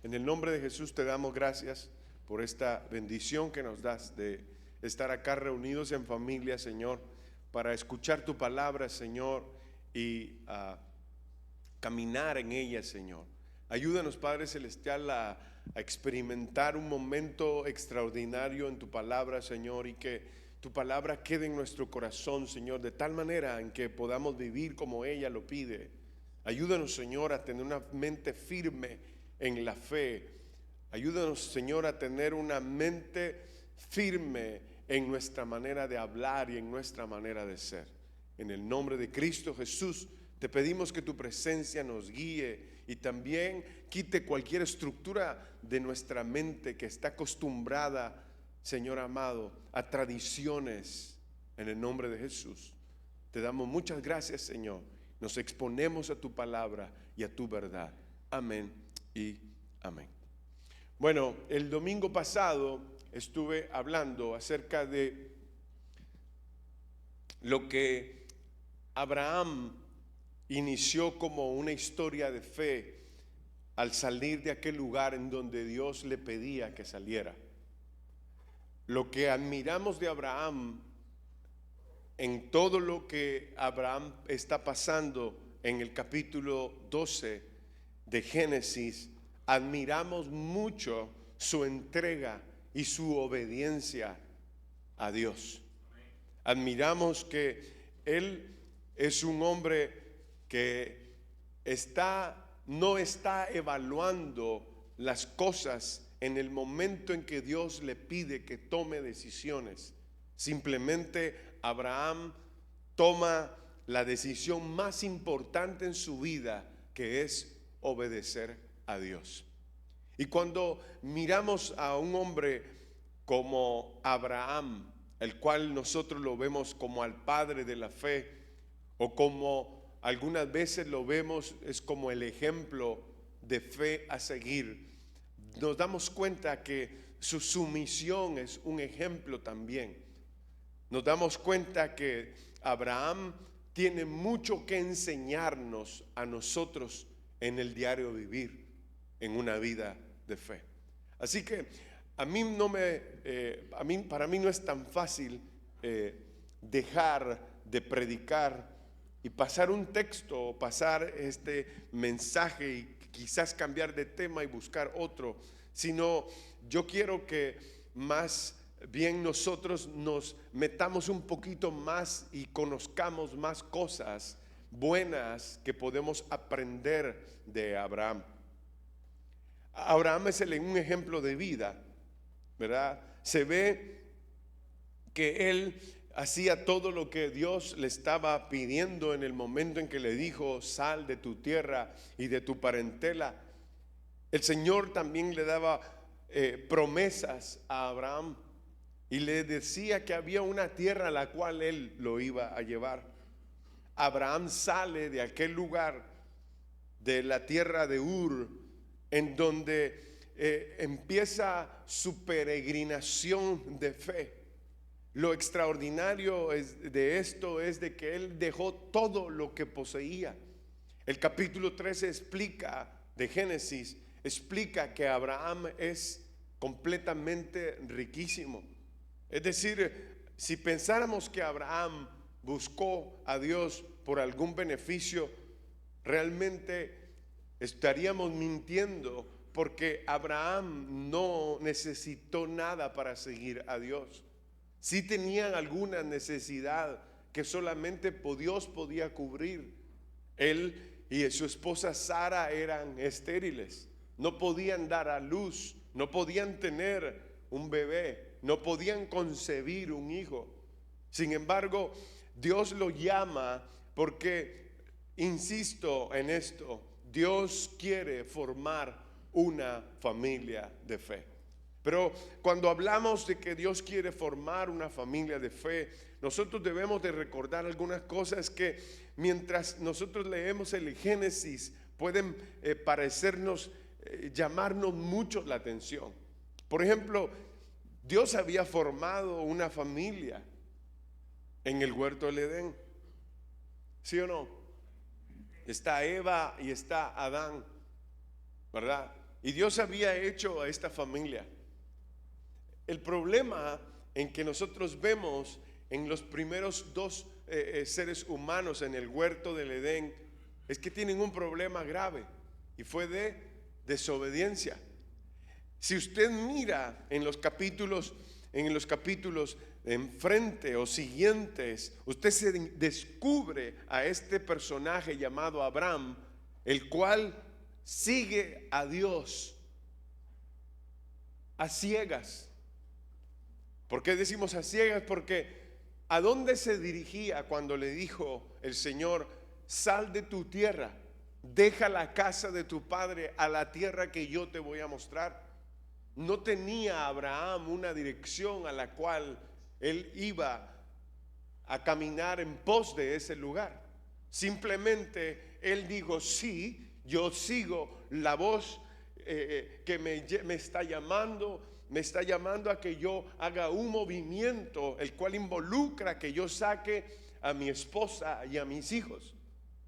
En el nombre de Jesús te damos gracias por esta bendición que nos das de estar acá reunidos en familia, Señor, para escuchar tu palabra, Señor, y caminar en ella, Señor. Ayúdanos, Padre Celestial, a experimentar un momento extraordinario en tu palabra, Señor, y que tu palabra quede en nuestro corazón, Señor, de tal manera en que podamos vivir como ella lo pide. Ayúdanos, Señor, a tener una mente firme en la fe. Ayúdanos, Señor, a tener una mente firme en nuestra manera de hablar y en nuestra manera de ser. En el nombre de Cristo Jesús, te pedimos que tu presencia nos guíe y también quite cualquier estructura de nuestra mente que está acostumbrada, Señor amado, a tradiciones. En el nombre de Jesús, te damos muchas gracias, Señor. Nos exponemos a tu palabra y a tu verdad. Amén y amén. Bueno, el domingo pasado estuve hablando acerca de lo que Abraham inició como una historia de fe al salir de aquel lugar en donde Dios le pedía que saliera. Lo que admiramos de Abraham en todo lo que Abraham está pasando en el capítulo 12 de Génesis, admiramos mucho su entrega y su obediencia a Dios. Admiramos que él es un hombre que no está evaluando las cosas en el momento en que Dios le pide que tome decisiones. Simplemente Abraham toma la decisión más importante en su vida, que es obedecer a Dios. Y cuando miramos a un hombre como Abraham, el cual nosotros lo vemos como al padre de la fe, o como algunas veces lo vemos es como el ejemplo de fe a seguir, nos damos cuenta que su sumisión es un ejemplo también. Nos damos cuenta que Abraham tiene mucho que enseñarnos a nosotros en el diario vivir, en una vida de fe. Así que para mí no es tan fácil dejar de predicar y pasar un texto o pasar este mensaje y quizás cambiar de tema y buscar otro, sino yo quiero que más bien nosotros nos metamos un poquito más y conozcamos más cosas buenas que podemos aprender de Abraham. Abraham es un ejemplo de vida, ¿verdad? Se ve que él hacía todo lo que Dios le estaba pidiendo en el momento en que le dijo: sal de tu tierra y de tu parentela. El Señor también le daba promesas a Abraham y le decía que había una tierra a la cual él lo iba a llevar. Abraham sale de aquel lugar, de la tierra de Ur, en donde empieza su peregrinación de fe. Lo extraordinario de esto es de que él dejó todo lo que poseía. El capítulo 13 de Génesis explica que Abraham es completamente riquísimo. Es decir, si pensáramos que Abraham buscó a Dios por algún beneficio, realmente estaríamos mintiendo, porque Abraham no necesitó nada para seguir a Dios. Sí tenían alguna necesidad que solamente Dios podía cubrir. Él y su esposa Sara eran estériles, no podían dar a luz, no podían tener un bebé, no podían concebir un hijo. Sin embargo, Dios lo llama porque, insisto en esto, Dios quiere formar una familia de fe. Pero cuando hablamos de que Dios quiere formar una familia de fe, nosotros debemos de recordar algunas cosas que mientras nosotros leemos el Génesis pueden parecernos, llamarnos mucho la atención. Por ejemplo, Dios había formado una familia en el huerto del Edén, ¿sí o no? Está Eva y está Adán, ¿verdad? Y Dios había hecho a esta familia. El problema en que nosotros vemos en los primeros dos seres humanos en el huerto del Edén es que tienen un problema grave y fue de desobediencia. Si usted mira en los capítulos enfrente o siguientes, usted se descubre a este personaje llamado Abraham, el cual sigue a Dios a ciegas. ¿Por qué decimos a ciegas? Porque ¿a dónde se dirigía cuando le dijo el Señor: sal de tu tierra, deja la casa de tu padre a la tierra que yo te voy a mostrar? No tenía Abraham una dirección a la cual él iba a caminar en pos de ese lugar. Simplemente él dijo: sí, yo sigo la voz que me está llamando. Me está llamando a que yo haga un movimiento, el cual involucra que yo saque a mi esposa y a mis hijos,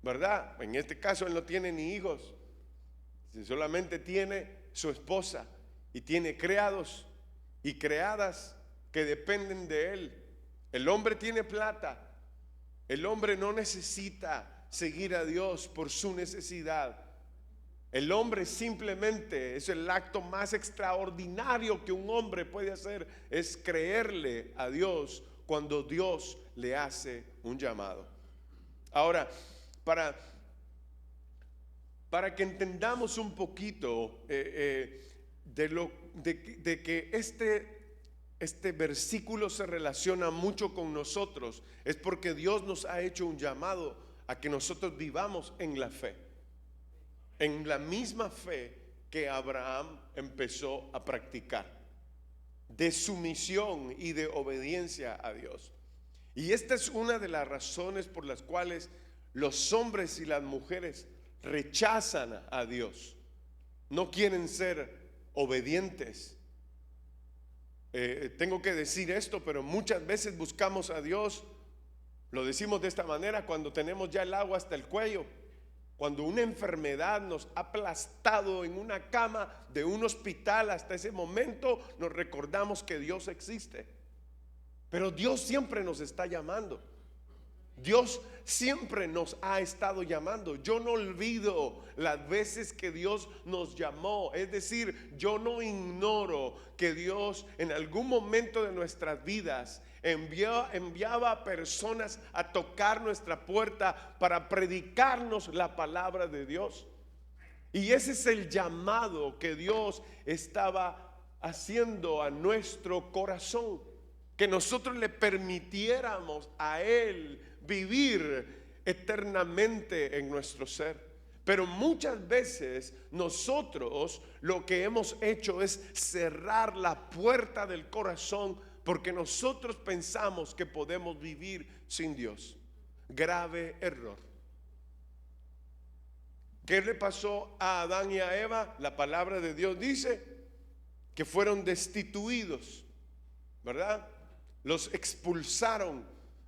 ¿verdad? En este caso él no tiene ni hijos, solamente tiene su esposa y tiene criados y criadas que dependen de él. El hombre tiene plata, el hombre no necesita seguir a Dios por su necesidad. El hombre simplemente, es el acto más extraordinario que un hombre puede hacer, es creerle a Dios cuando Dios le hace un llamado. Ahora, para que entendamos un poquito de que este versículo se relaciona mucho con nosotros, es porque Dios nos ha hecho un llamado a que nosotros vivamos en la fe. En la misma fe que Abraham empezó a practicar, de sumisión y de obediencia a Dios. Y esta es una de las razones por las cuales los hombres y las mujeres rechazan a Dios. No quieren ser obedientes. Tengo que decir esto, pero muchas veces buscamos a Dios, lo decimos de esta manera, cuando tenemos ya el agua hasta el cuello. Cuando una enfermedad nos ha aplastado en una cama de un hospital, hasta ese momento nos recordamos que Dios existe. Pero Dios siempre nos está llamando. Dios siempre nos ha estado llamando. Yo no olvido las veces que Dios nos llamó. Es decir, yo no ignoro que Dios en algún momento de nuestras vidas enviaba a personas a tocar nuestra puerta para predicarnos la palabra de Dios. Y ese es el llamado que Dios estaba haciendo a nuestro corazón, que nosotros le permitiéramos a Él vivir eternamente en nuestro ser. Pero muchas veces nosotros lo que hemos hecho es cerrar la puerta del corazón, porque nosotros pensamos que podemos vivir sin Dios. Grave error. ¿Qué le pasó a Adán y a Eva? La palabra de Dios dice que fueron destituidos, ¿verdad? Los expulsaron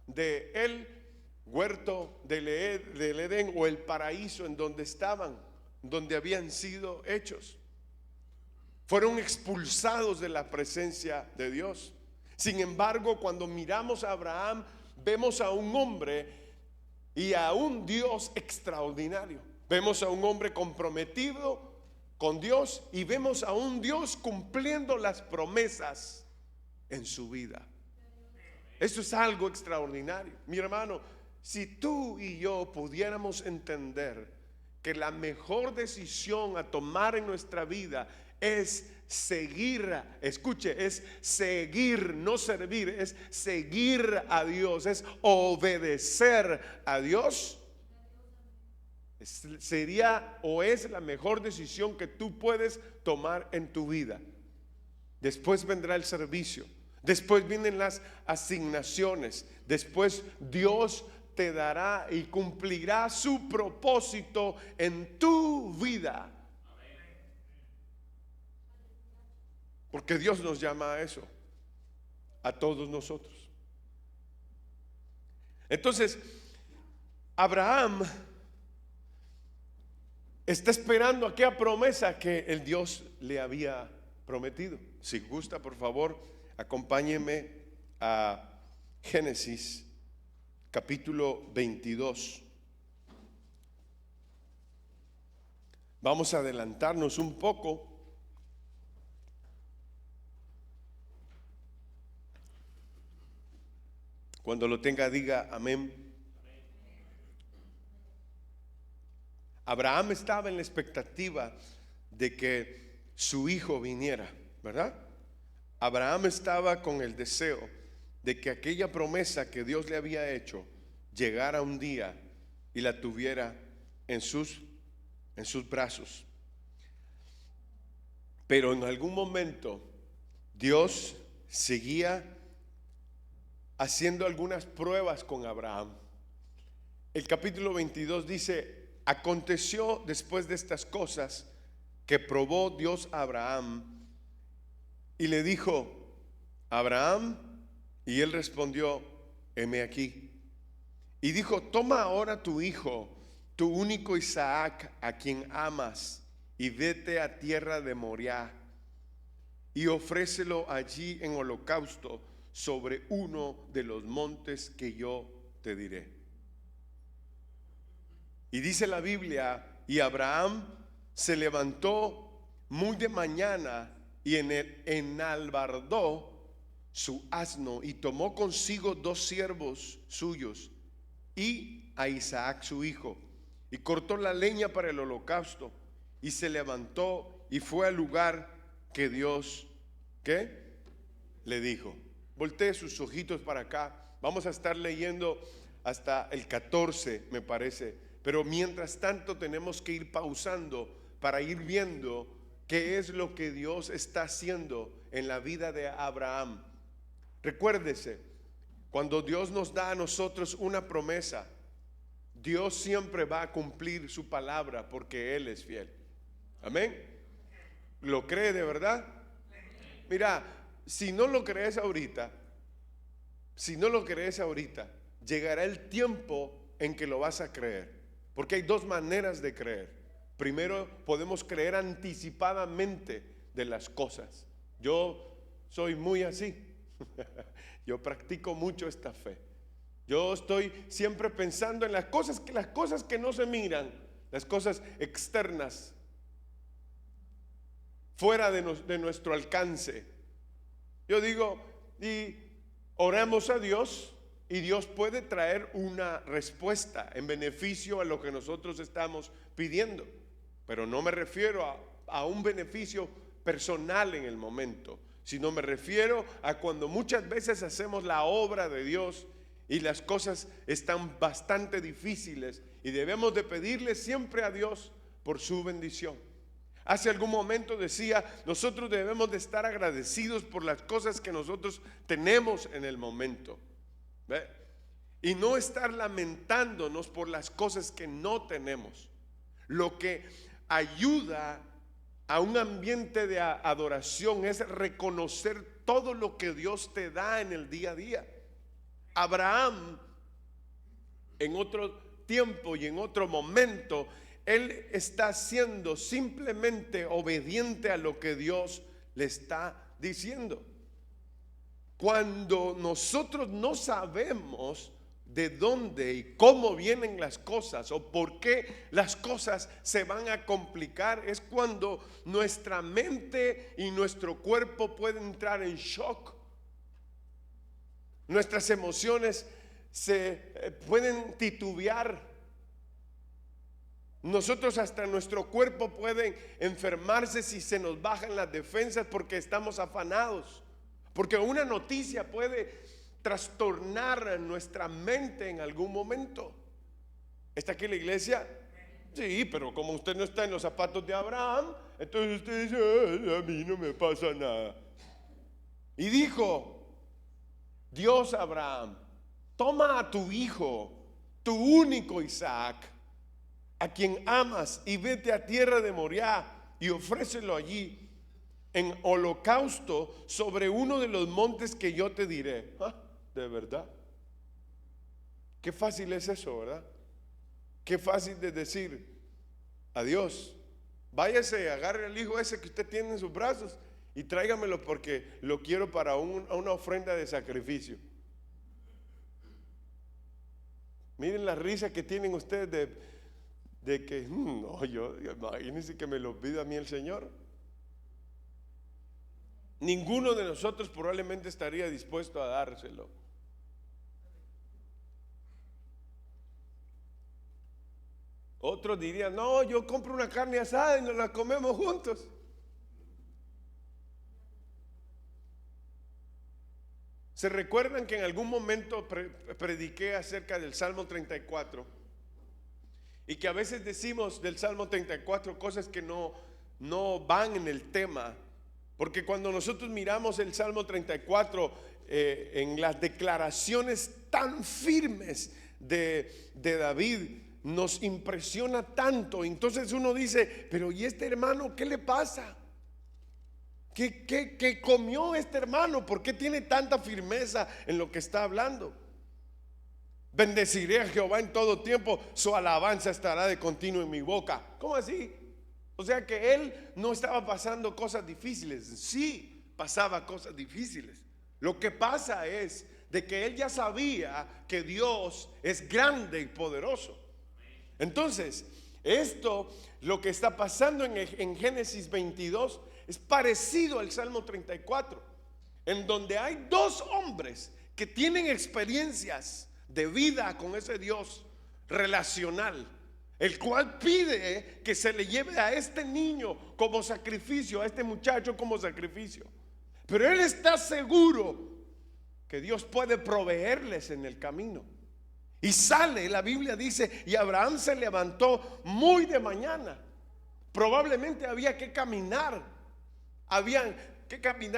de el huerto del Edén, o el paraíso en donde estaban, donde habían sido hechos. Fueron expulsados de la presencia de Dios. Sin embargo, cuando miramos a Abraham, vemos a un hombre y a un Dios extraordinario. Vemos a un hombre comprometido con Dios y vemos a un Dios cumpliendo las promesas en su vida. Eso es algo extraordinario. Mi hermano, si tú y yo pudiéramos entender que la mejor decisión a tomar en nuestra vida es seguir, escuche, es seguir, no servir, es seguir a Dios, es obedecer a Dios, sería o es la mejor decisión que tú puedes tomar en tu vida. Después vendrá el servicio, después vienen las asignaciones, después Dios te dará y cumplirá su propósito en tu vida. Porque Dios nos llama a eso, a todos nosotros. Entonces, Abraham está esperando aquella promesa que el Dios le había prometido. Si gusta, por favor, acompáñeme a Génesis capítulo 22. Vamos a adelantarnos un poco. Cuando lo tenga, diga amén. Abraham estaba en la expectativa de que su hijo viniera, ¿verdad? Abraham estaba con el deseo de que aquella promesa que Dios le había hecho llegara un día y la tuviera en sus brazos. Pero en algún momento Dios seguía haciendo algunas pruebas con Abraham. El capítulo 22 dice: aconteció después de estas cosas que probó Dios a Abraham y le dijo: Abraham, y él respondió: heme aquí. Y dijo: toma ahora tu hijo, tu único Isaac, a quien amas, y vete a tierra de Moriah y ofrécelo allí en holocausto sobre uno de los montes que yo te diré. Y dice la Biblia: y Abraham se levantó muy de mañana y enalbardó su asno y tomó consigo 2 siervos suyos y a Isaac su hijo, y cortó la leña para el holocausto, y se levantó y fue al lugar que Dios, ¿qué? Le dijo. Voltee sus ojitos para acá. Vamos a estar leyendo hasta el 14, me parece. Pero mientras tanto tenemos que ir pausando para ir viendo qué es lo que Dios está haciendo en la vida de Abraham. Recuérdese, cuando Dios nos da a nosotros una promesa, Dios siempre va a cumplir su palabra porque Él es fiel. Amén. ¿Lo cree de verdad? Mira, si no lo crees ahorita, llegará el tiempo en que lo vas a creer. Porque hay 2 maneras de creer. Primero, podemos creer anticipadamente de las cosas. Yo soy muy así. Yo practico mucho esta fe. Yo estoy siempre pensando en las cosas que no se miran, las cosas externas, fuera de nuestro alcance. Yo digo, y oramos a Dios, y Dios puede traer una respuesta en beneficio a lo que nosotros estamos pidiendo. Pero no me refiero a un beneficio personal en el momento, sino me refiero a cuando muchas veces hacemos la obra de Dios y las cosas están bastante difíciles y debemos de pedirle siempre a Dios por su bendición. Hace algún momento decía, nosotros debemos de estar agradecidos por las cosas que nosotros tenemos en el momento. ¿Ve? Y no estar lamentándonos por las cosas que no tenemos. Lo que ayuda a un ambiente de adoración es reconocer todo lo que Dios te da en el día a día. Abraham, en otro tiempo y en otro momento, él está siendo simplemente obediente a lo que Dios le está diciendo. Cuando nosotros no sabemos de dónde y cómo vienen las cosas o por qué las cosas se van a complicar, es cuando nuestra mente y nuestro cuerpo pueden entrar en shock. Nuestras emociones se pueden titubear. Nosotros, hasta nuestro cuerpo puede enfermarse si se nos bajan las defensas porque estamos afanados. Porque una noticia puede trastornar nuestra mente en algún momento. ¿Está aquí la iglesia? Sí, pero como usted no está en los zapatos de Abraham, entonces usted dice, a mí no me pasa nada. Y dijo Dios a Abraham: toma a tu hijo, tu único Isaac, a quien amas, y vete a tierra de Moriah y ofrécelo allí en holocausto sobre uno de los montes que yo te diré. ¿De verdad? Qué fácil es eso, ¿verdad? Qué fácil de decir, a Dios. Váyase, agarre al hijo ese que usted tiene en sus brazos y tráigamelo porque lo quiero para una ofrenda de sacrificio. Miren la risa que tienen ustedes de que, no, imagínense que me lo pida a mí el Señor. Ninguno de nosotros probablemente estaría dispuesto a dárselo. Otros dirían, no, yo compro una carne asada y nos la comemos juntos. ¿Se recuerdan que en algún momento prediqué acerca del Salmo 34? Y que a veces decimos del Salmo 34 cosas que no van en el tema. Porque cuando nosotros miramos el Salmo 34, en las declaraciones tan firmes de David, nos impresiona tanto. Entonces uno dice, pero ¿y este hermano qué le pasa? ¿Qué comió este hermano? ¿Por qué tiene tanta firmeza en lo que está hablando? Bendeciré a Jehová en todo tiempo, su alabanza estará de continuo en mi boca. ¿Cómo así? O sea que él no estaba pasando cosas difíciles. Sí, pasaba cosas difíciles. Lo que pasa es de que él ya sabía que Dios es grande y poderoso. Entonces, esto, lo que está pasando en Génesis 22, es parecido al Salmo 34, en donde hay dos hombres que tienen experiencias de vida con ese Dios relacional, el cual pide que se le lleve a este niño como sacrificio, a este muchacho como sacrificio. Pero él está seguro que Dios puede proveerles en el camino. Y sale, la Biblia dice, y Abraham se levantó muy de mañana. Probablemente había que caminar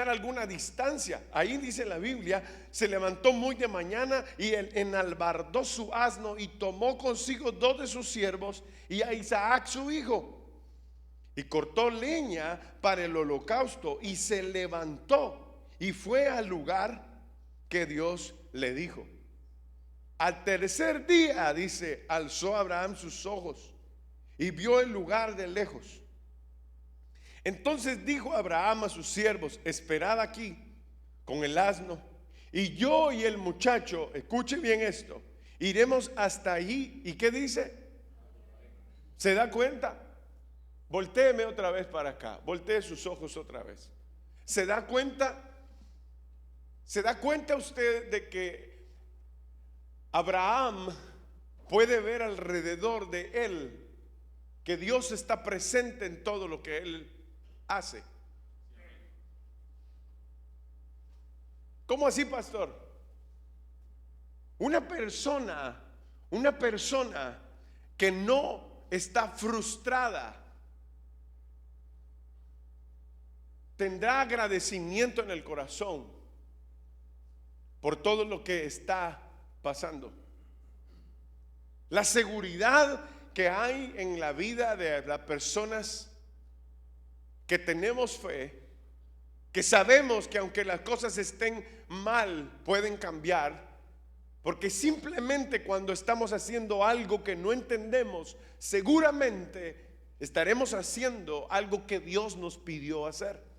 alguna distancia. Ahí dice la Biblia, se levantó muy de mañana y él enalbardó su asno y tomó consigo 2 de sus siervos y a Isaac su hijo. Y cortó leña para el holocausto y se levantó y fue al lugar que Dios le dijo. Al tercer día, dice, alzó Abraham sus ojos y vio el lugar de lejos. Entonces dijo Abraham a sus siervos, esperad aquí con el asno, y yo y el muchacho, escuche bien esto, iremos hasta allí. ¿Y qué dice? ¿Se da cuenta? Voltéeme otra vez para acá, voltee sus ojos otra vez. ¿Se da cuenta? ¿Se da cuenta usted de que Abraham puede ver alrededor de él que Dios está presente en todo lo que él hace? ¿Cómo así, pastor? Una persona que no está frustrada tendrá agradecimiento en el corazón por todo lo que está pasando. La seguridad que hay en la vida de las personas que tenemos fe, que sabemos que aunque las cosas estén mal, pueden cambiar, porque simplemente cuando estamos haciendo algo que no entendemos, seguramente estaremos haciendo algo que Dios nos pidió hacer.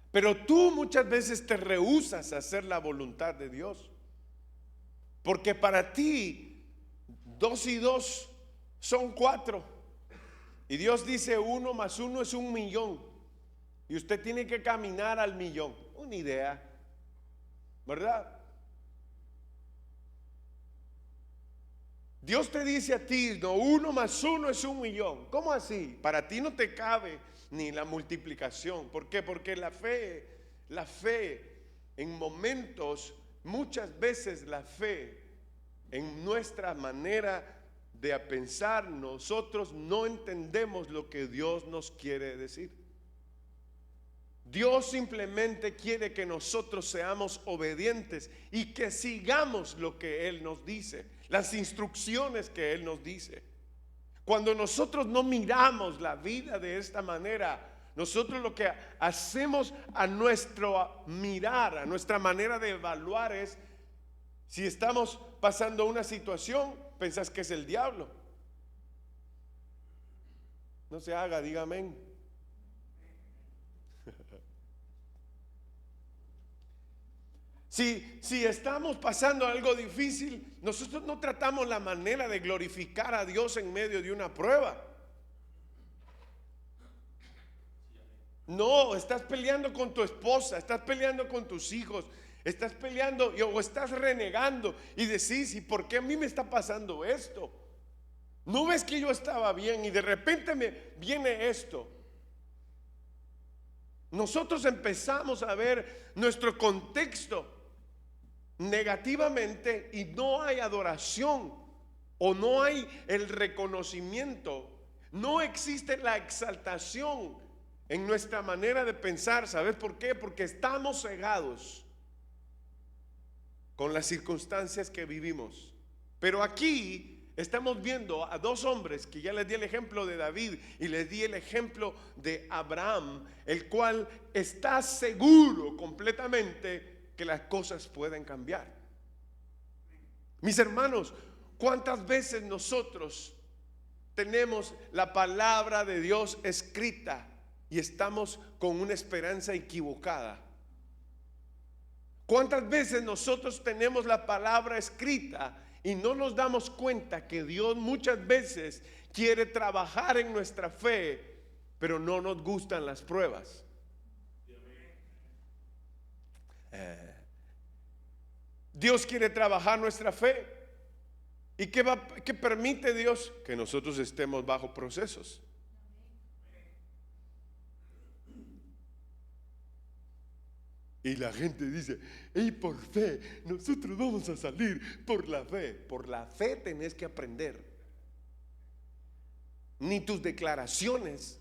Pero tú muchas veces te rehusas a hacer la voluntad de Dios, porque para ti 2 y 2 son 4, y Dios dice 1 más 1 es 1.000.000, y usted tiene que caminar al 1.000.000. Una idea, ¿verdad? Dios te dice a ti, no, 1 más 1 es 1.000.000. ¿Cómo así? Para ti no te cabe ni la multiplicación. ¿Por qué? Porque la fe en momentos, muchas veces la fe en nuestra manera de pensar, nosotros no entendemos lo que Dios nos quiere decir. Dios simplemente quiere que nosotros seamos obedientes y que sigamos lo que Él nos dice, las instrucciones que Él nos dice. Cuando nosotros no miramos la vida de esta manera, nosotros lo que hacemos a nuestro mirar, a nuestra manera de evaluar es, si estamos pasando una situación, pensás que es el diablo. No se haga, diga amén. Si estamos pasando algo difícil, nosotros no tratamos la manera de glorificar a Dios en medio de una prueba. No, estás peleando con tu esposa, estás peleando con tus hijos, estás peleando o estás renegando y decís, ¿y por qué a mí me está pasando esto? ¿No ves que yo estaba bien y de repente me viene esto? Nosotros empezamos a ver nuestro contexto negativamente y no hay adoración o no hay el reconocimiento, no existe la exaltación en nuestra manera de pensar. ¿Sabes por qué? Porque estamos cegados con las circunstancias que vivimos. Pero aquí estamos viendo a dos hombres que ya les di el ejemplo de David y les di el ejemplo de Abraham, el cual está seguro completamente que las cosas pueden cambiar. Mis hermanos, ¿cuántas veces nosotros tenemos la palabra de Dios escrita y estamos con una esperanza equivocada? ¿Cuántas veces nosotros tenemos la palabra escrita y no nos damos cuenta que Dios muchas veces quiere trabajar en nuestra fe, pero no nos gustan las pruebas? Dios quiere trabajar nuestra fe. ¿Y qué permite Dios? Que nosotros estemos bajo procesos. Y la gente dice, y por fe, nosotros vamos a salir por la fe. Por la fe tenés que aprender. Ni tus declaraciones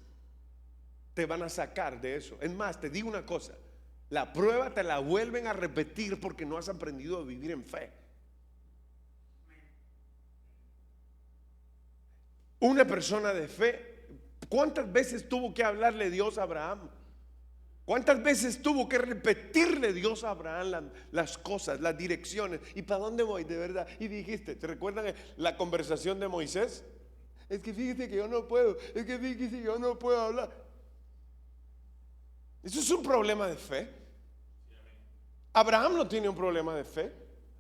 te van a sacar de eso. Es más, te digo una cosa, la prueba te la vuelven a repetir porque no has aprendido a vivir en fe. Una persona de fe, ¿cuántas veces tuvo que hablarle Dios a Abraham? ¿Cuántas veces tuvo que repetirle Dios a Abraham las cosas, las direcciones? ¿Y para dónde voy de verdad? Y dijiste, ¿te recuerdan la conversación de Moisés? Es que fíjate que yo no puedo, es que fíjate que yo no puedo hablar. Eso es un problema de fe. Abraham no tiene un problema de fe.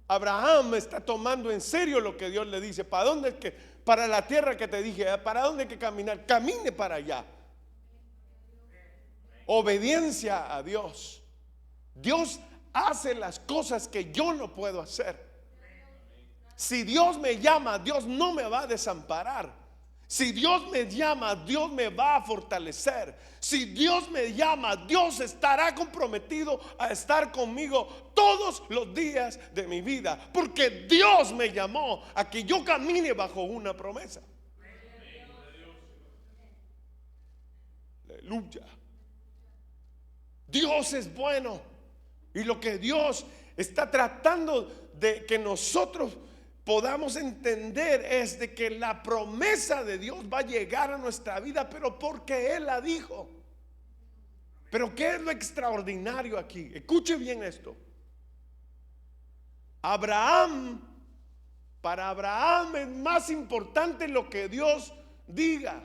Abraham está tomando en serio lo que Dios le dice. ¿Para dónde es que? Para la tierra que te dije, ¿para dónde hay que caminar? Camine para allá. Obediencia a Dios. Dios hace las cosas que yo no puedo hacer. Si Dios me llama, Dios no me va a desamparar. Si Dios me llama, Dios me va a fortalecer. Si Dios me llama, Dios estará comprometido a estar conmigo todos los días de mi vida, porque Dios me llamó a que yo camine bajo una promesa. Aleluya. Dios es bueno, y lo que Dios está tratando de que nosotros podamos entender es de que la promesa de Dios va a llegar a nuestra vida, pero porque Él la dijo. Pero ¿qué es lo extraordinario aquí? Escuche bien esto. Para Abraham es más importante lo que Dios diga.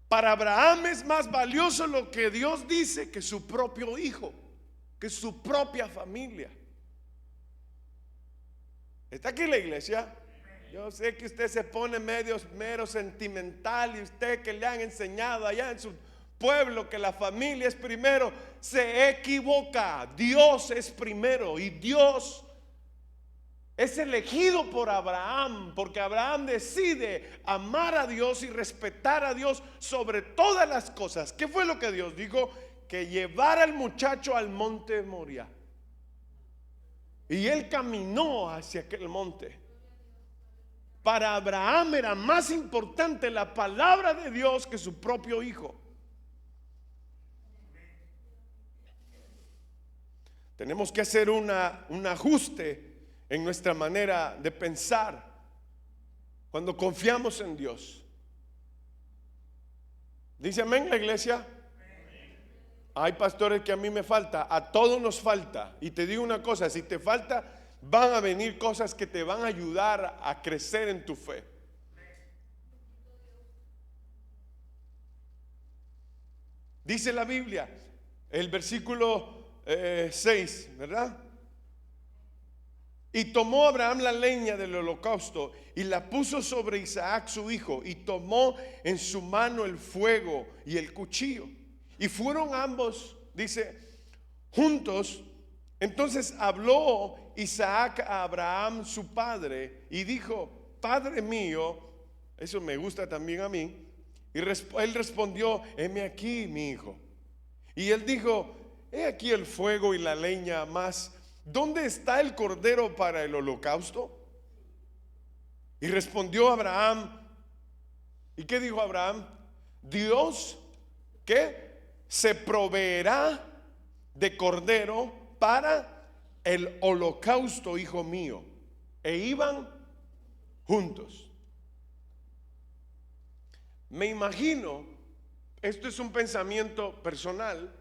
Para Abraham es más valioso lo que Dios dice que su propio hijo, que su propia familia. ¿Está aquí la iglesia? Yo sé que usted se pone mero sentimental, y usted que le han enseñado allá en su pueblo que la familia es primero, se equivoca. Dios es primero, y Dios es elegido por Abraham, porque Abraham decide amar a Dios y respetar a Dios sobre todas las cosas. ¿Qué fue lo que Dios dijo? Que llevara al muchacho al monte Moria. Y él caminó hacia aquel monte. Para Abraham era más importante la palabra de Dios que su propio hijo. Tenemos que hacer un ajuste en nuestra manera de pensar cuando confiamos en Dios. ¿Dice amén la iglesia? Hay pastores que a mí me falta, a todos nos falta. Y te digo una cosa, si te falta, van a venir cosas que te van a ayudar a crecer en tu fe. Dice la Biblia, el versículo 6, ¿verdad? Y tomó Abraham la leña del holocausto y la puso sobre Isaac su hijo, y tomó en su mano el fuego y el cuchillo. Y fueron ambos, dice, juntos. Entonces habló Isaac a Abraham su padre y dijo: Padre mío. Eso me gusta también a mí. Y él respondió: heme aquí, mi hijo. Y él dijo: he aquí el fuego y la leña, mas ¿dónde está el cordero para el holocausto? Y respondió Abraham. ¿Y qué dijo Abraham? Dios, ¿qué? Se proveerá de cordero para el holocausto, hijo mío. E iban juntos. Me imagino, esto es un pensamiento personal,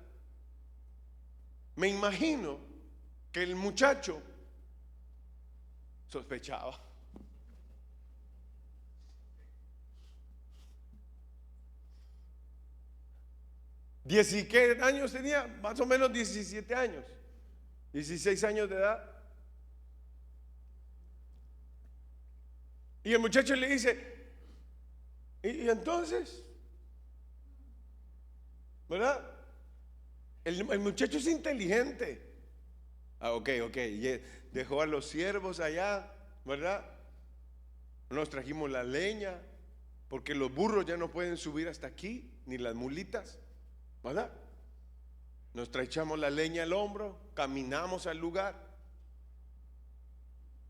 me imagino que el muchacho sospechaba. ¿Qué años tenía? Más o menos 17 años, 16 años de edad. Y el muchacho le dice: y entonces, ¿verdad? El muchacho es inteligente. Ok. Dejó a los siervos allá, ¿verdad? Nos trajimos la leña, porque los burros ya no pueden subir hasta aquí, ni las mulitas, ¿verdad? Nos echamos la leña al hombro, caminamos al lugar.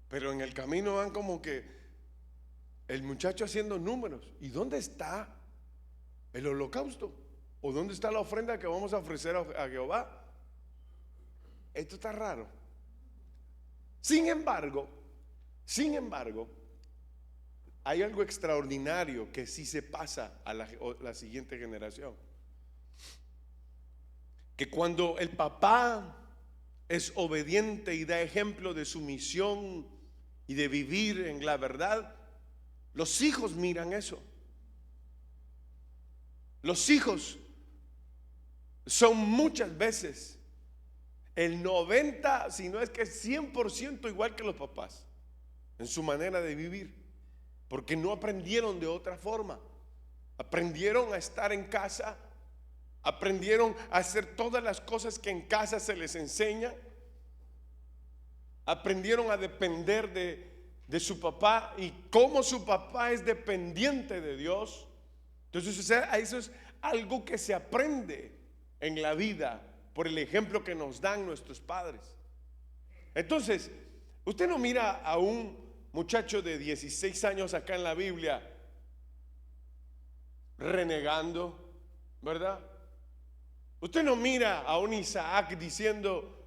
Pero en el camino van como que el muchacho haciendo números. ¿Y dónde está el holocausto? ¿O dónde está la ofrenda que vamos a ofrecer a Jehová? Esto está raro. Sin embargo, hay algo extraordinario que sí se pasa a la siguiente generación. Que cuando el papá es obediente y da ejemplo de sumisión y de vivir en la verdad, los hijos miran eso. Los hijos son muchas veces el 90, si no es que 100% igual que los papás en su manera de vivir, porque no aprendieron de otra forma. Aprendieron a estar en casa, aprendieron a hacer todas las cosas que en casa se les enseña, aprendieron a depender de su papá, y como su papá es dependiente de Dios, entonces eso es algo que se aprende en la vida por el ejemplo que nos dan nuestros padres. Entonces, usted no mira a un muchacho de 16 años acá en la Biblia renegando, ¿verdad? Usted no mira a un Isaac diciendo: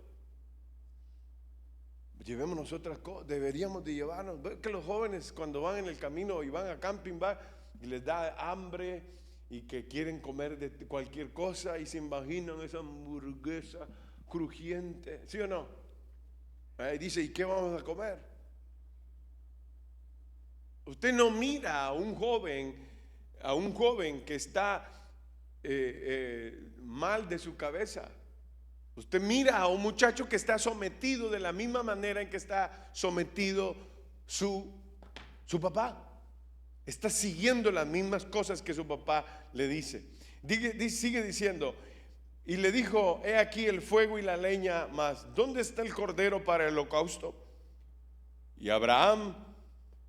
llevémonos otras cosas, deberíamos de llevarnos. Ve que los jóvenes cuando van en el camino y van a camping, y les da hambre y que quieren comer de cualquier cosa y se imaginan esa hamburguesa crujiente, ¿sí o no? Ahí dice: ¿y qué vamos a comer? Usted no mira a un joven que está mal de su cabeza. Usted mira a un muchacho que está sometido de la misma manera en que está sometido su papá. Está siguiendo las mismas cosas que su papá le dice. Sigue diciendo: y le dijo: he aquí el fuego y la leña, mas ¿dónde está el cordero para el holocausto? Y Abraham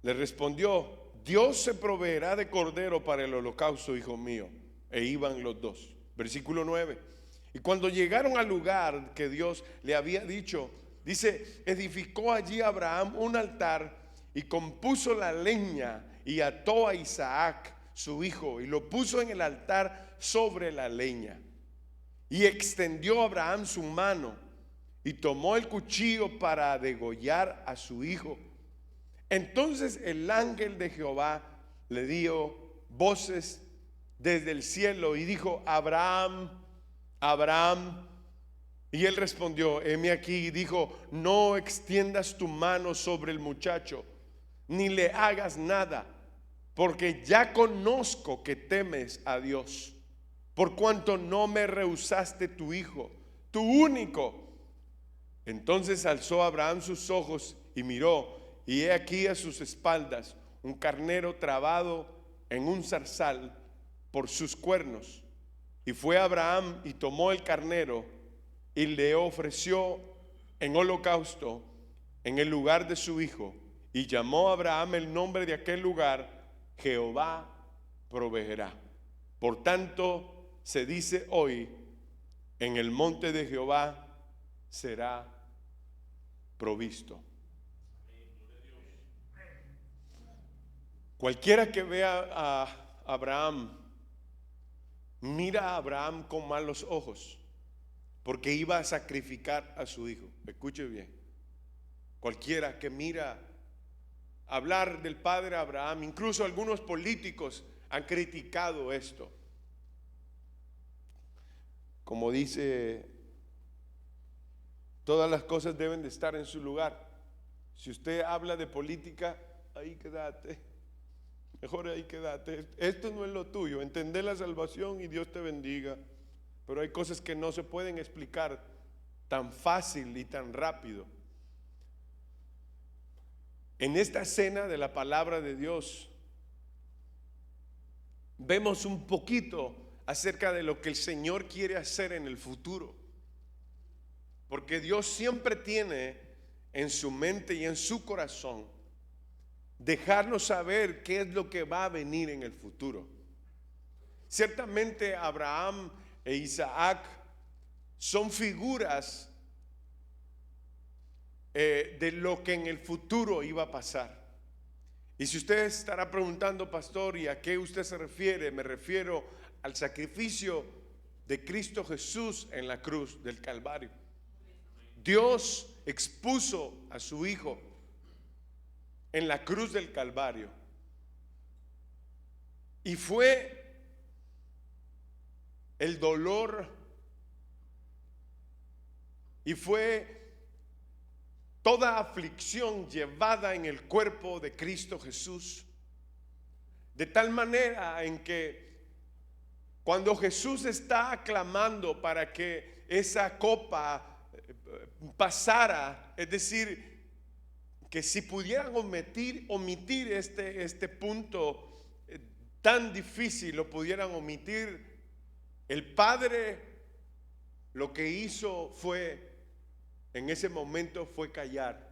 le respondió: Dios se proveerá de cordero para el holocausto, hijo mío. E iban los dos. Versículo 9. Y cuando llegaron al lugar que Dios le había dicho, dice: edificó allí Abraham un altar y compuso la leña y ató a Isaac su hijo y lo puso en el altar sobre la leña. Y extendió Abraham su mano y tomó el cuchillo para degollar a su hijo. Entonces el ángel de Jehová le dio voces desde el cielo y dijo: Abraham, Abraham. Y él respondió: heme aquí. Y dijo: no extiendas tu mano sobre el muchacho, ni le hagas nada, porque ya conozco que temes a Dios, por cuanto no me rehusaste tu hijo, tu único. Entonces alzó Abraham sus ojos y miró, y he aquí a sus espaldas un carnero trabado en un zarzal por sus cuernos. Y fue Abraham y tomó el carnero y le ofreció en holocausto en el lugar de su hijo. Y llamó a Abraham el nombre de aquel lugar: Jehová proveerá. Por tanto, se dice hoy: en el monte de Jehová será provisto. Cualquiera que vea a Abraham, mira a Abraham con malos ojos, porque iba a sacrificar a su hijo. Escuche bien. Cualquiera que mira hablar del padre Abraham, incluso algunos políticos han criticado esto. Como dice, todas las cosas deben de estar en su lugar. Si usted habla de política, ahí quédate. Mejor ahí quédate. Esto no es lo tuyo. Entender la salvación y Dios te bendiga. Pero hay cosas que no se pueden explicar tan fácil y tan rápido. En esta escena de la palabra de Dios vemos un poquito acerca de lo que el Señor quiere hacer en el futuro. Porque Dios siempre tiene en su mente y en su corazón dejarnos saber qué es lo que va a venir en el futuro. Ciertamente Abraham e Isaac son figuras de lo que en el futuro iba a pasar. Y si usted estará preguntando, pastor, ¿y a qué usted se refiere? Me refiero al sacrificio de Cristo Jesús en la cruz del Calvario. Dios expuso a su Hijo en la cruz del Calvario. Y fue el dolor y fue toda aflicción llevada en el cuerpo de Cristo Jesús, de tal manera en que cuando Jesús está aclamando para que esa copa pasara, es decir, que si pudieran omitir este punto tan difícil, lo pudieran omitir, el Padre lo que hizo en ese momento fue callar.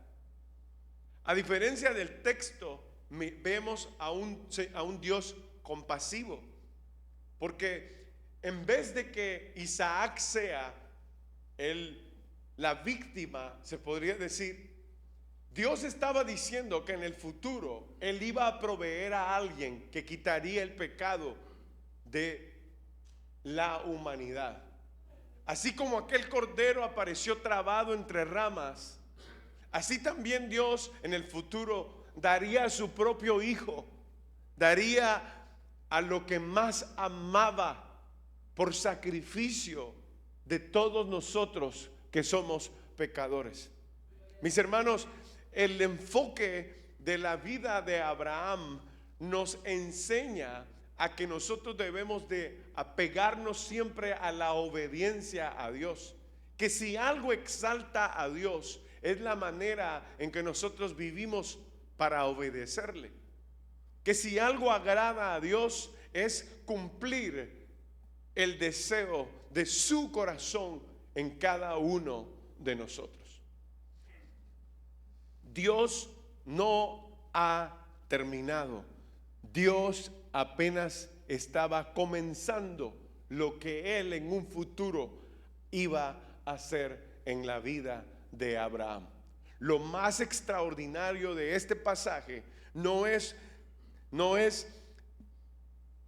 A diferencia del texto, vemos a un Dios compasivo, porque en vez de que Isaac sea la víctima, se podría decir, Dios estaba diciendo que en el futuro Él iba a proveer a alguien que quitaría el pecado de la humanidad. Así como aquel cordero apareció trabado entre ramas, así también Dios en el futuro daría a su propio Hijo, daría a lo que más amaba por sacrificio de todos nosotros que somos pecadores. Mis hermanos, el enfoque de la vida de Abraham nos enseña a que nosotros debemos de apegarnos siempre a la obediencia a Dios. Que si algo exalta a Dios, es la manera en que nosotros vivimos para obedecerle. Que si algo agrada a Dios, es cumplir el deseo de su corazón en cada uno de nosotros. Dios no ha terminado. Dios apenas estaba comenzando lo que Él en un futuro iba a hacer en la vida de Abraham. Lo más extraordinario de este pasaje no es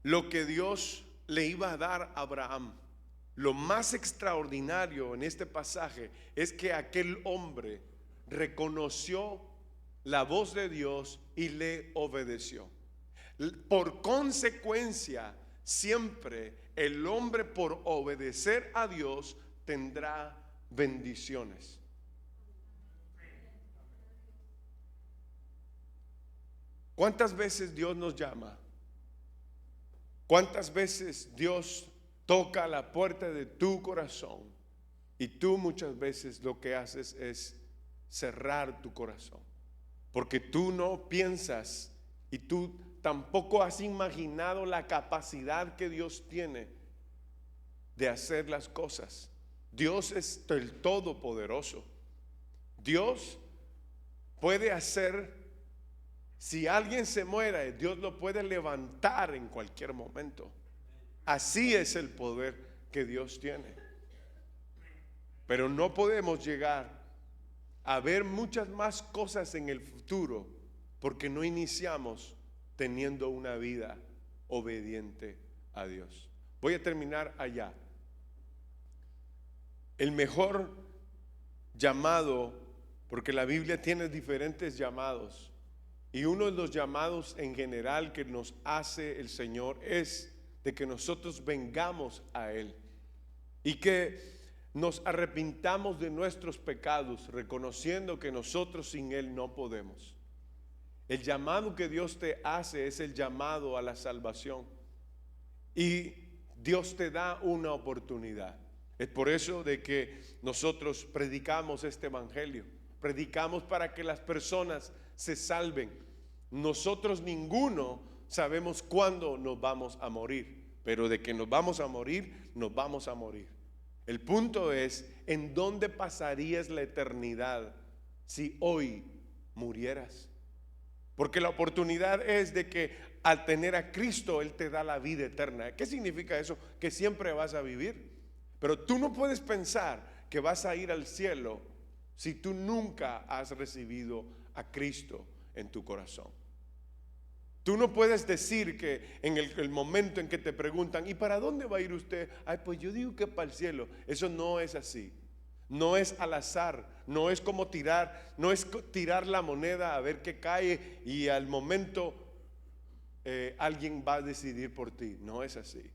lo que Dios le iba a dar a Abraham. Lo más extraordinario en este pasaje es que aquel hombre reconoció la voz de Dios y le obedeció. Por consecuencia, siempre el hombre, por obedecer a Dios, tendrá bendiciones. ¿Cuántas veces Dios nos llama? ¿Cuántas veces Dios toca la puerta de tu corazón y tú muchas veces lo que haces es cerrar tu corazón, porque tú no piensas y tú tampoco has imaginado la capacidad que Dios tiene de hacer las cosas. Dios es el Todopoderoso. Dios puede hacer, si alguien se muere, Dios lo puede levantar en cualquier momento. Así es el poder que Dios tiene. Pero no podemos llegar a ver muchas más cosas en el futuro porque no iniciamos teniendo una vida obediente a Dios. Voy a terminar allá. El mejor llamado, porque la Biblia tiene diferentes llamados, y uno de los llamados en general que nos hace el Señor es de que nosotros vengamos a Él y que nos arrepintamos de nuestros pecados, reconociendo que nosotros sin Él no podemos. El llamado que Dios te hace es el llamado a la salvación, y Dios te da una oportunidad. Es por eso de que nosotros predicamos este evangelio, predicamos para que las personas se salven. Nosotros ninguno sabemos cuándo nos vamos a morir, pero de que nos vamos a morir, nos vamos a morir. El punto es, ¿en dónde pasarías la eternidad si hoy murieras? Porque la oportunidad es de que al tener a Cristo, Él te da la vida eterna. ¿Qué significa eso? Que siempre vas a vivir. Pero tú no puedes pensar que vas a ir al cielo si tú nunca has recibido a Cristo en tu corazón. Tú no puedes decir que en el momento en que te preguntan, ¿y para dónde va a ir usted? Ay, pues yo digo que para el cielo. Eso no es así. No es al azar, no es como tirar, no es tirar la moneda a ver qué cae y al momento alguien va a decidir por ti. No es así.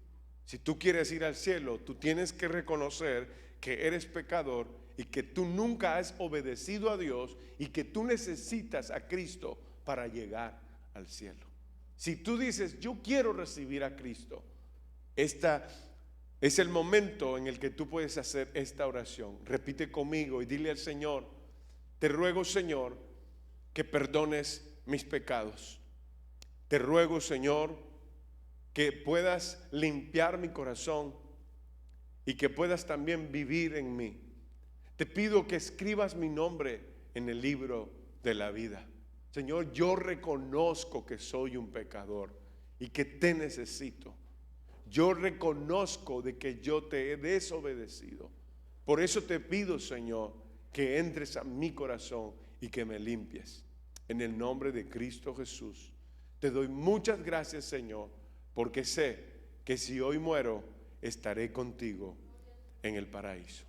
Si tú quieres ir al cielo, tú tienes que reconocer que eres pecador y que tú nunca has obedecido a Dios y que tú necesitas a Cristo para llegar al cielo. Si tú dices, yo quiero recibir a Cristo, esta es el momento en el que tú puedes hacer esta oración. Repite conmigo y dile al Señor, te ruego, Señor, que perdones mis pecados. Te ruego, Señor, que puedas limpiar mi corazón y que puedas también vivir en mí. Te pido que escribas mi nombre en el libro de la vida. Señor, yo reconozco que soy un pecador y que te necesito. Yo reconozco de que yo te he desobedecido. Por eso te pido, Señor, que entres a mi corazón y que me limpies. En el nombre de Cristo Jesús. Te doy muchas gracias, Señor, porque sé que si hoy muero, estaré contigo en el paraíso.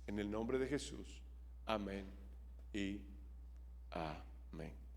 En el nombre de Jesús. Amén y amén.